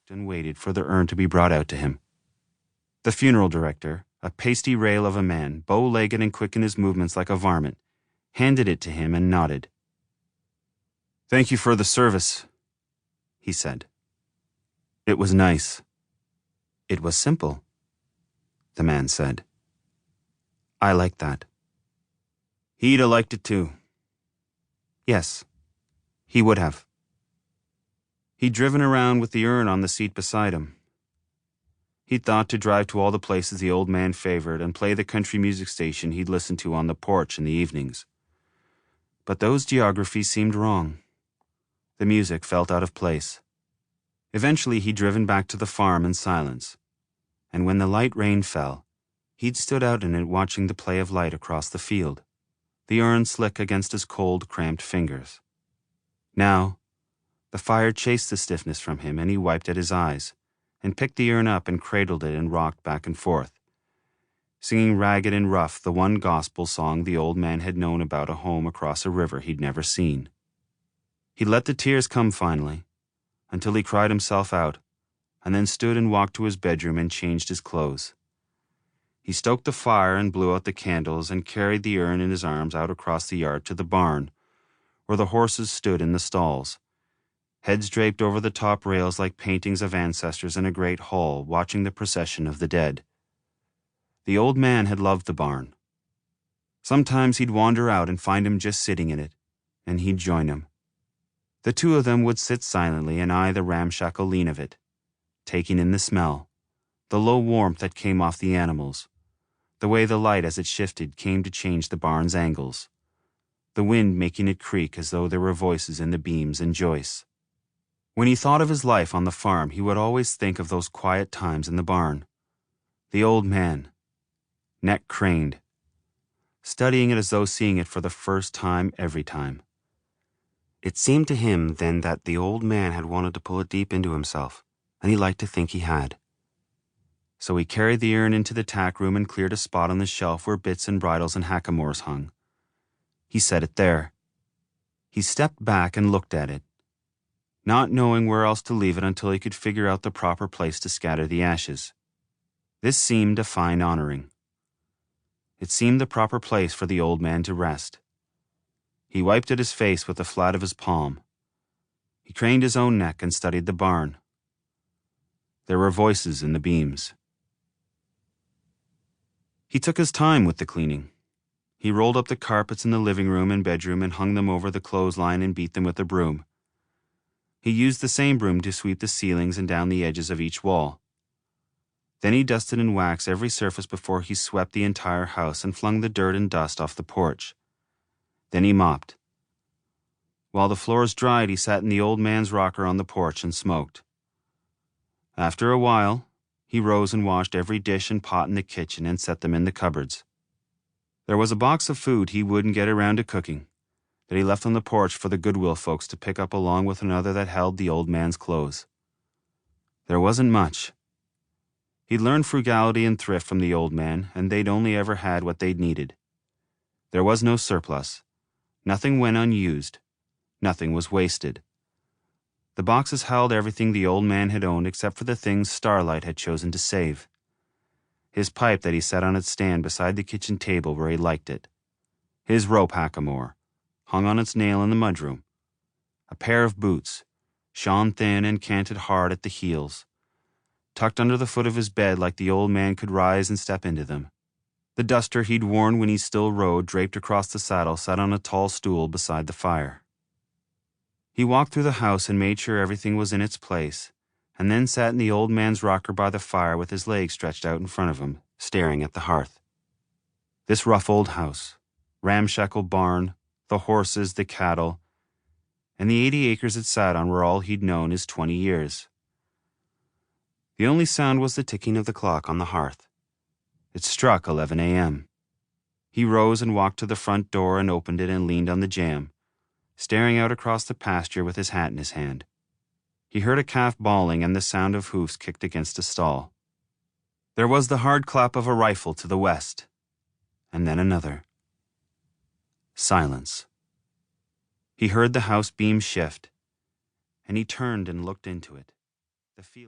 smoked and waited for the urn to be brought out to him. The funeral director, a pasty rail of a man, bow-legged and quick in his movements like a varmint, handed it to him and nodded. "Thank you for the service," he said. "It was nice." "It was simple," the man said. "I liked that." "He'd 'a' liked it too." Yes, he would have. He'd driven around with the urn on the seat beside him. He'd thought to drive to all the places the old man favored and play the country music station he'd listen to on the porch in the evenings. But those geographies seemed wrong. The music felt out of place. Eventually he'd driven back to the farm in silence, and when the light rain fell, he'd stood out in it watching the play of light across the field, the urn slick against his cold, cramped fingers. Now, the fire chased the stiffness from him and he wiped at his eyes, and picked the urn up and cradled it and rocked back and forth, singing ragged and rough the one gospel song the old man had known about a home across a river he'd never seen. He let the tears come finally, until he cried himself out, and then stood and walked to his bedroom and changed his clothes. He stoked the fire and blew out the candles and carried the urn in his arms out across the yard to the barn, where the horses stood in the stalls, heads draped over the top rails like paintings of ancestors in a great hall watching the procession of the dead. The old man had loved the barn. Sometimes he'd wander out and find him just sitting in it, and he'd join him. The two of them would sit silently and eye the ramshackle lean of it, taking in the smell, the low warmth that came off the animals, the way the light as it shifted came to change the barn's angles, the wind making it creak as though there were voices in the beams and joists. When he thought of his life on the farm, he would always think of those quiet times in the barn. The old man, neck craned, studying it as though seeing it for the first time every time. It seemed to him then that the old man had wanted to pull it deep into himself, and he liked to think he had. So he carried the urn into the tack room and cleared a spot on the shelf where bits and bridles and hackamores hung. He set it there. He stepped back and looked at it, not knowing where else to leave it until he could figure out the proper place to scatter the ashes. This seemed a fine honoring. It seemed the proper place for the old man to rest. He wiped at his face with the flat of his palm. He craned his own neck and studied the barn. There were voices in the beams. He took his time with the cleaning. He rolled up the carpets in the living room and bedroom and hung them over the clothesline and beat them with a broom. He used the same broom to sweep the ceilings and down the edges of each wall. Then he dusted and waxed every surface before he swept the entire house and flung the dirt and dust off the porch. Then he mopped. While the floors dried, he sat in the old man's rocker on the porch and smoked. After a while, he rose and washed every dish and pot in the kitchen and set them in the cupboards. There was a box of food he wouldn't get around to cooking, that he left on the porch for the Goodwill folks to pick up along with another that held the old man's clothes. There wasn't much. He'd learned frugality and thrift from the old man, and they'd only ever had what they'd needed. There was no surplus. Nothing went unused. Nothing was wasted. The boxes held everything the old man had owned except for the things Starlight had chosen to save. His pipe that he set on its stand beside the kitchen table where he liked it. His rope hackamore, hung on its nail in the mudroom. A pair of boots, shone thin and canted hard at the heels, tucked under the foot of his bed like the old man could rise and step into them. The duster he'd worn when he still rode draped across the saddle sat on a tall stool beside the fire. He walked through the house and made sure everything was in its place, and then sat in the old man's rocker by the fire with his legs stretched out in front of him, staring at the hearth. This rough old house, ramshackle barn, the horses, the cattle, and the 80 acres it sat on were all he'd known his 20 years. The only sound was the ticking of the clock on the hearth. It struck 11 a.m. He rose and walked to the front door and opened it and leaned on the jamb, staring out across the pasture with his hat in his hand. He heard a calf bawling and the sound of hoofs kicked against a stall. There was the hard clap of a rifle to the west, and then another. Silence. He heard the house beam shift, and he turned and looked into it. The feel of